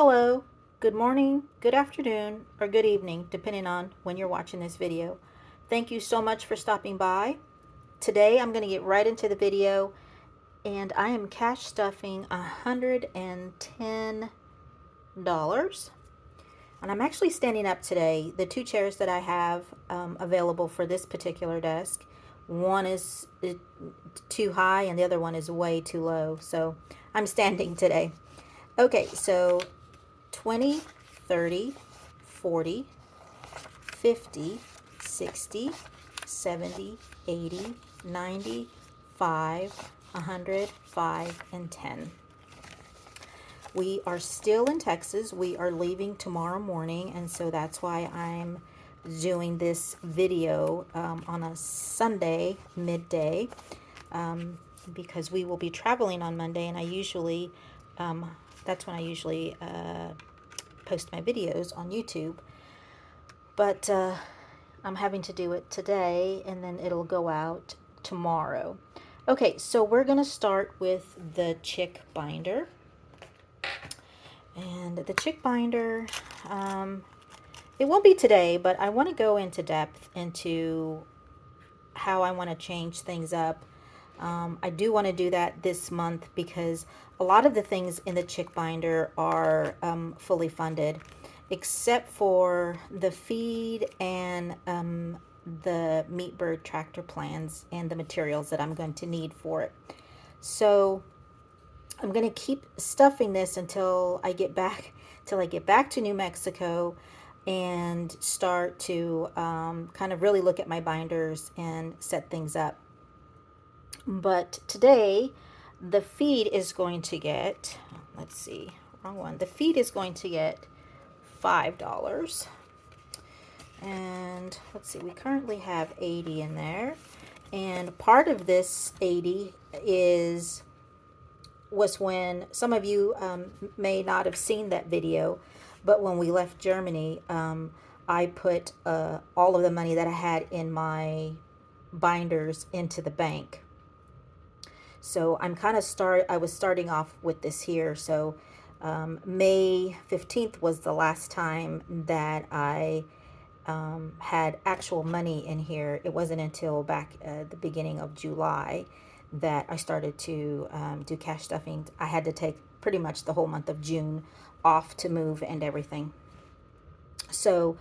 Hello, good morning, good afternoon, or good evening, depending on when you're watching this video. Thank you so much for stopping by. Today I'm going to get right into the video, and I am cash stuffing $110. And I'm actually standing up today. The two chairs that I have available for this particular desk, one is too high and the other one is way too low. So I'm standing today. Okay, so 20, 30, 40, 50, 60, 70, 80, 90, 5, 100, 5, and 10. We are still in Texas. We are leaving tomorrow morning, and so that's why I'm doing this video on a Sunday midday, because we will be traveling on Monday, and that's when I usually post my videos on YouTube. But I'm having to do it today, and then it'll go out tomorrow. Okay, so we're going to start with the chick binder. And the chick binder, it won't be today, but I want to go into depth into how I want to change things up. I do want to do that this month because a lot of the things in the chick binder are fully funded, except for the feed and the Meatbird tractor plans and the materials that I'm going to need for it. So I'm going to keep stuffing this until I get back to New Mexico and start to kind of really look at my binders and set things up. But today the feed is going to get, let's see, wrong one. The feed is going to get $5. And let's see, we currently have 80 in there. And part of this 80 was when some of you may not have seen that video, but when we left Germany, I put all of the money that I had in my binders into the bank. So I was starting off with this here. So May 15th was the last time that I had actual money in here. It wasn't until back the beginning of July that I started to do cash stuffing. I had to take pretty much the whole month of June off to move and everything. So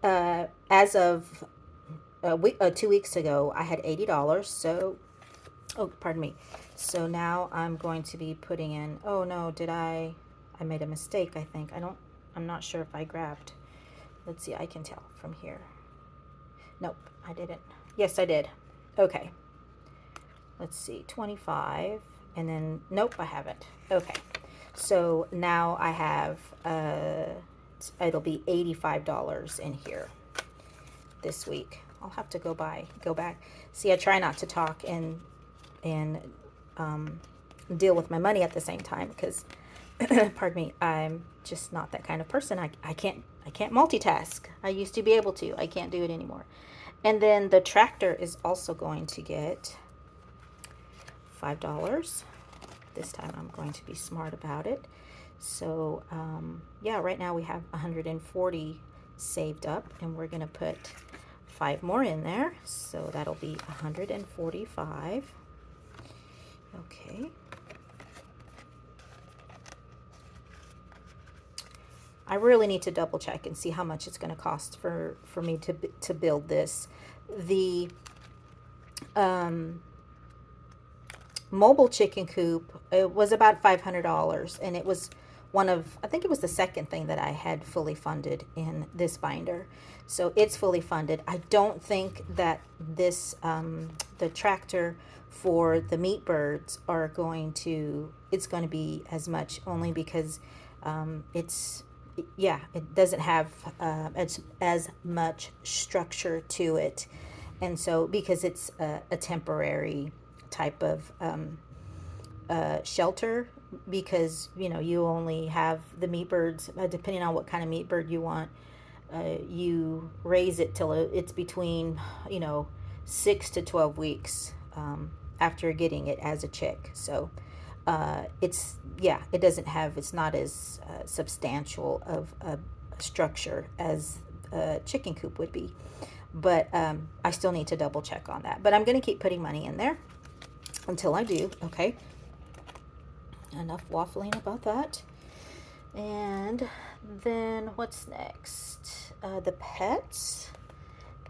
as of 2 weeks ago, I had $80. So, oh, pardon me. So now I'm going to be putting in, oh no, I made a mistake, I think. I'm not sure if I grabbed. Let's see, I can tell from here. Nope, I didn't. Yes, I did. Okay. Let's see, 25, and then, nope, I haven't. Okay, so now I have, it'll be $85 in here this week. I'll have to go back. See, I try not to talk and deal with my money at the same time because, pardon me, I'm just not that kind of person. I can't multitask. I used to be able to. I can't do it anymore. And then the tractor is also going to get $5. This time I'm going to be smart about it. So yeah, right now we have 140 saved up, and we're going to put 5 more in there. So that'll be 145. Okay. I really need to double check and see how much it's going to cost for me to build this. The mobile chicken coop, it was about $500, and it was I think it was the second thing that I had fully funded in this binder. So it's fully funded. I don't think that this the tractor for the Meatbirds it's going to be as much, only because it doesn't have as much structure to it, and so because it's a temporary type of shelter, because you only have the Meatbirds, depending on what kind of Meatbird you want, you raise it till it's between 6 to 12 weeks after getting it as a chick. So it doesn't have, it's not as substantial of a structure as a chicken coop would be. But I still need to double check on that. But I'm going to keep putting money in there until I do. Okay. Enough waffling about that. And then what's next? The pets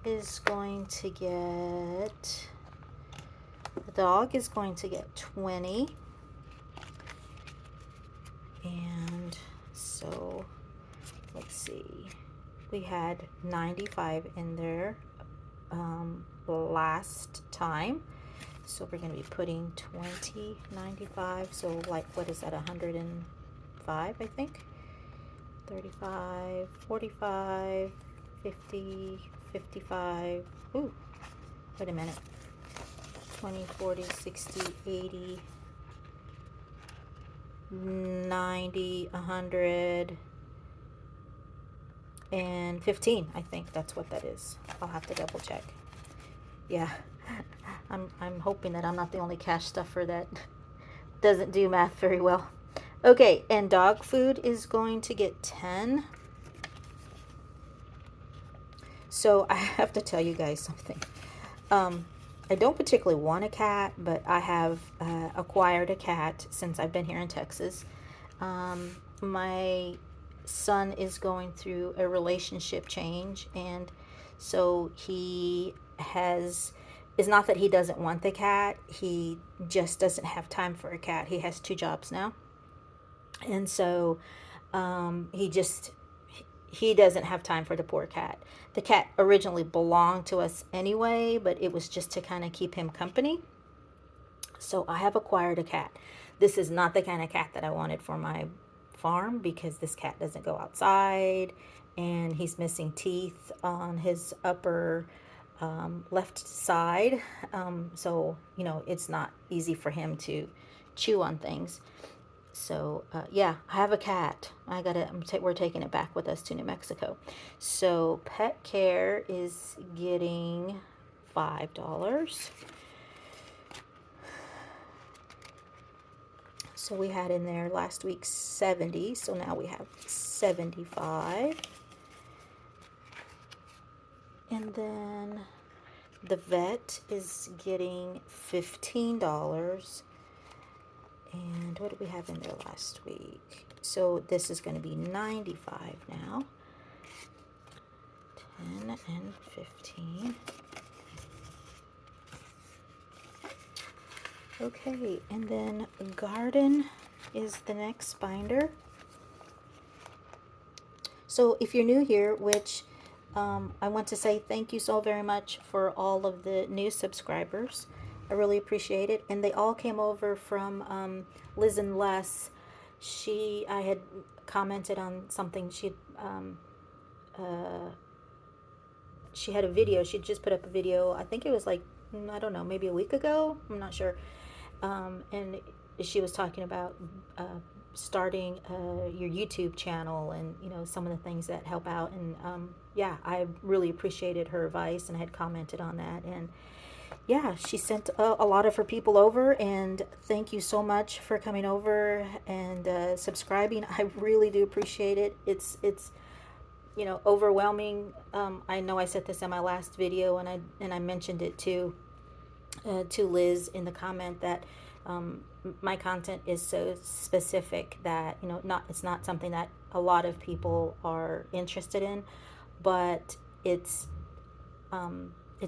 is going to get, the dog is going to get 20. And so let's see, we had 95 in there last time, so we're going to be putting 20, 95, so like, what is that, 105, I think, 35, 45, 50, 55, ooh, wait a minute, 20, 40, 60, 80, 90, 100, and 15. I think that's what that is. I'll have to double check. Yeah, I'm hoping that I'm not the only cash stuffer that doesn't do math very well. Okay, and dog food is going to get 10. So I have to tell you guys something. I don't particularly want a cat, but I have acquired a cat since I've been here in Texas. My son is going through a relationship change, and so it's not that he doesn't want the cat, he just doesn't have time for a cat. He has 2 jobs now, and so he doesn't have time for the poor cat. The cat originally belonged to us anyway, but it was just to kind of keep him company. So I have acquired a cat. This is not the kind of cat that I wanted for my farm, because this cat doesn't go outside, and he's missing teeth on his upper left side. So, it's not easy for him to chew on things. So, yeah, I have a cat. We're taking it back with us to New Mexico. So, pet care is getting $5. So we had in there last week 70, so now we have 75. And then the vet is getting $15. And what did we have in there last week? So this is going to be 95 now. 10 and 15. Okay, and then garden is the next binder. So if you're new here, which I want to say thank you so very much for all of the new subscribers. I really appreciate it. And they all came over from Liz and Les. I had commented on something. She had a video. She just put up a video. I think it was like, I don't know, maybe a week ago. I'm not sure. And she was talking about starting your YouTube channel, and some of the things that help out. And yeah, I really appreciated her advice, and I had commented on that. And yeah, she sent a lot of her people over, and thank you so much for coming over and subscribing. I really do appreciate it. It's overwhelming. I know I said this in my last video, and I mentioned it to Liz in the comment that my content is so specific that it's not something that a lot of people are interested in, but it's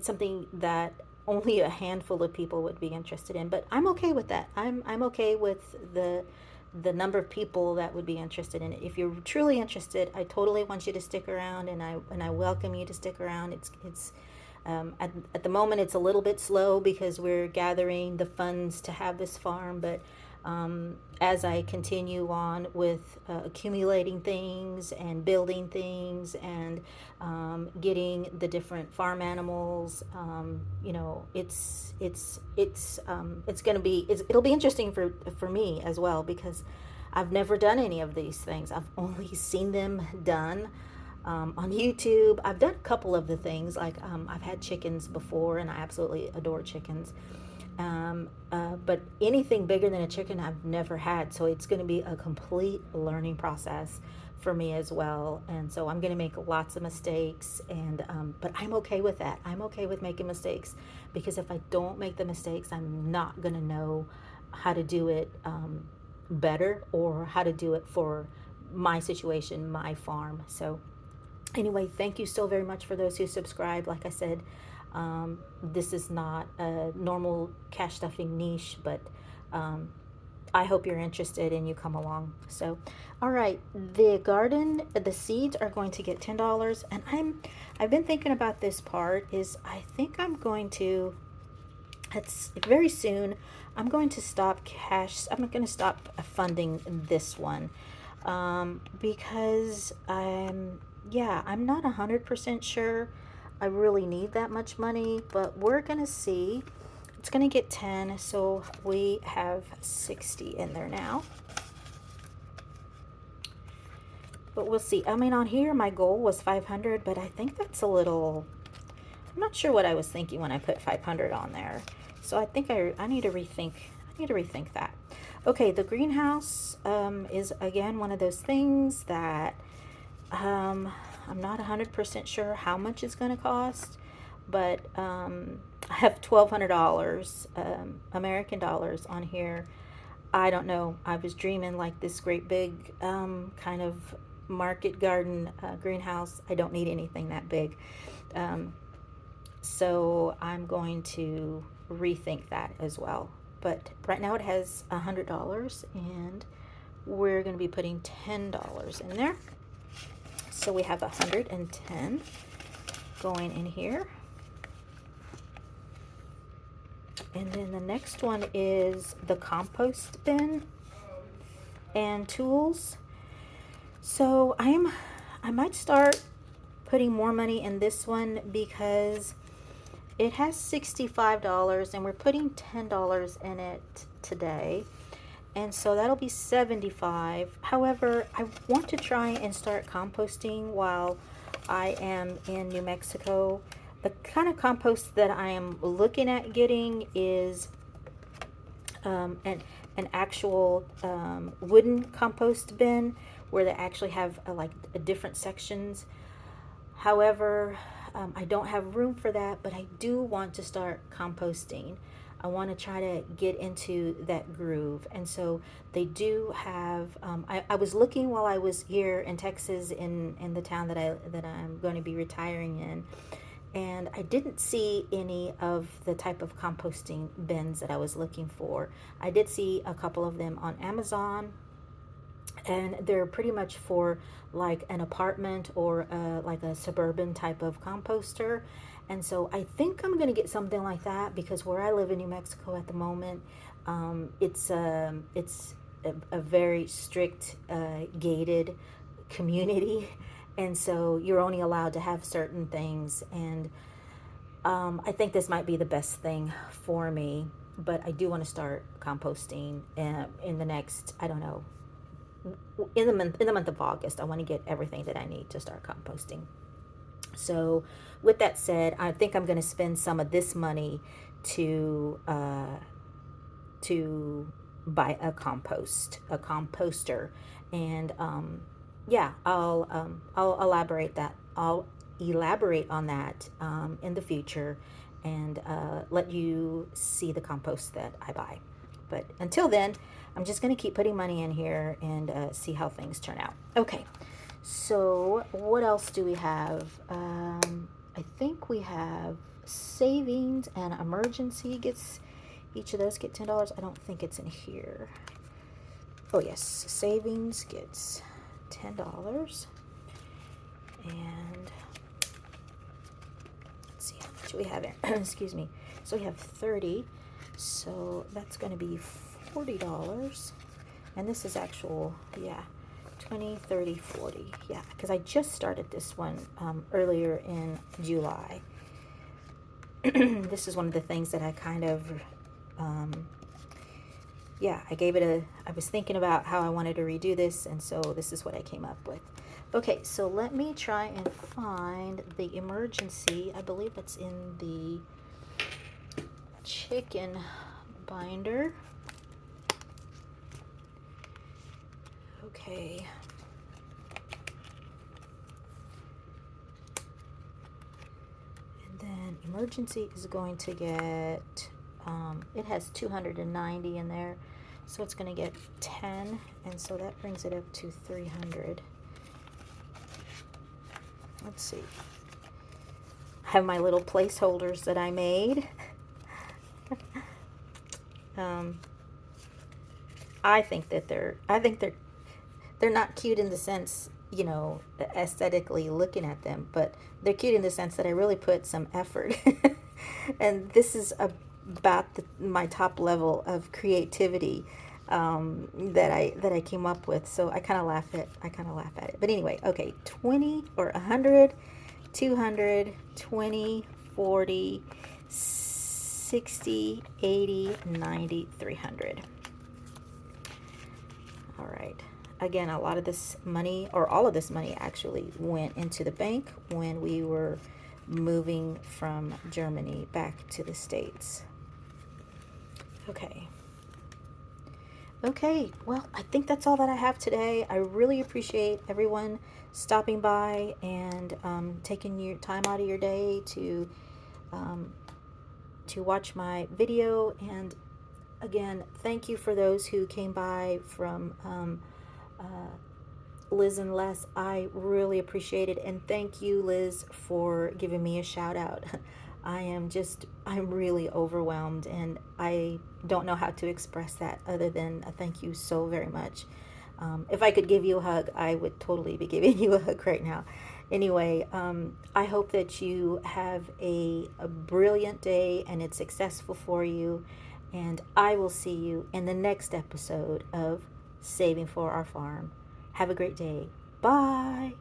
something that only a handful of people would be interested in. But I'm okay with that. I'm okay with the number of people that would be interested in it. If you're truly interested, I totally want you to stick around, and I welcome you to stick around. It's at the moment it's a little bit slow because we're gathering the funds to have this farm, but as I continue on with accumulating things and building things and getting the different farm animals, it'll be interesting for me as well, because I've never done any of these things. I've only seen them done on YouTube. I've done a couple of the things, like I've had chickens before, and I absolutely adore chickens. But anything bigger than a chicken I've never had, so it's going to be a complete learning process for me as well. And so I'm going to make lots of mistakes, and but I'm okay with that. I'm okay with making mistakes, because if I don't make the mistakes, I'm not going to know how to do it better, or how to do it for my situation, my farm. So anyway, thank you so very much for those who subscribe. Like I said, this is not a normal cash stuffing niche, but I hope you're interested and you come along. So, all right, the garden, the seeds are going to get $10, and I've been thinking about this part. Is I think I'm going to, it's very soon, I'm going to stop cash. I'm going to stop funding this one, because I'm not 100% sure I really need that much money, but we're gonna see. It's gonna get 10, so we have 60 in there now. But we'll see. I mean, on here my goal was 500, but I think that's a little, I'm not sure what I was thinking when I put 500 on there. So I think I need to rethink that. Okay, the greenhouse is again one of those things that I'm not 100% sure how much it's going to cost, but I have $1,200 American dollars on here. I don't know. I was dreaming like this great big kind of market garden greenhouse. I don't need anything that big. So I'm going to rethink that as well. But right now it has $100, and we're going to be putting $10 in there. So we have 110 going in here. And then the next one is the compost bin and tools. So I might start putting more money in this one, because it has $65 and we're putting $10 in it today. And so that'll be 75. However, I want to try and start composting while I am in New Mexico. The kind of compost that I am looking at getting is an actual wooden compost bin, where they actually have like different sections. However, I don't have room for that, but I do want to start composting. I want to try to get into that groove. And so they do have, I was looking while I was here in Texas, in the town that I'm going to be retiring in, and I didn't see any of the type of composting bins that I was looking for. I did see a couple of them on Amazon, and they're pretty much for like an apartment or like a suburban type of composter. And so I think I'm going to get something like that, because where I live in New Mexico at the moment, it's a very strict gated community, and so you're only allowed to have certain things. And I think this might be the best thing for me, but I do want to start composting in the next, I don't know, in the month of August. I want to get everything that I need to start composting. So with that said, I think I'm going to spend some of this money to buy a composter, and I'll elaborate that. I'll elaborate on that in the future, and let you see the compost that I buy. But until then, I'm just going to keep putting money in here and see how things turn out. Okay. So what else do we have? I think we have savings and emergency gets, each of those get $10. I don't think it's in here. Oh yes, savings gets $10. And let's see how much we have in. Excuse me. So we have 30. So that's going to be $40. And this is actual, 20, 30, 40. Yeah, because I just started this one earlier in July. This is one of the things that I kind of, I gave it I was thinking about how I wanted to redo this, and so this is what I came up with. Okay, so let me try and find the emergency. I believe it's in the chicken binder. Okay. And then emergency is going to get, it has 290 in there, so it's going to get 10, and so that brings it up to 300. Let's see. I have my little placeholders that I made. I think they're not cute in the sense, you know, aesthetically looking at them, but they're cute in the sense that I really put some effort. And this is about my top level of creativity that I came up with. So I kind of laugh at it. But anyway, okay, 20 or 100, 200, 20, 40, 60, 80, 90, 300. All right. Again, a lot of this money, or all of this money actually, went into the bank when we were moving from Germany back to the States. Okay. Okay, well, I think that's all that I have today. I really appreciate everyone stopping by and taking your time out of your day to watch my video. And again, thank you for those who came by from Liz and Les. I really appreciate it. And thank you, Liz, for giving me a shout out. I'm really overwhelmed, and I don't know how to express that other than a thank you so very much. If I could give you a hug, I would totally be giving you a hug right now. Anyway, I hope that you have a brilliant day and it's successful for you. And I will see you in the next episode of Saving for Our Farm. Have a great day. Bye.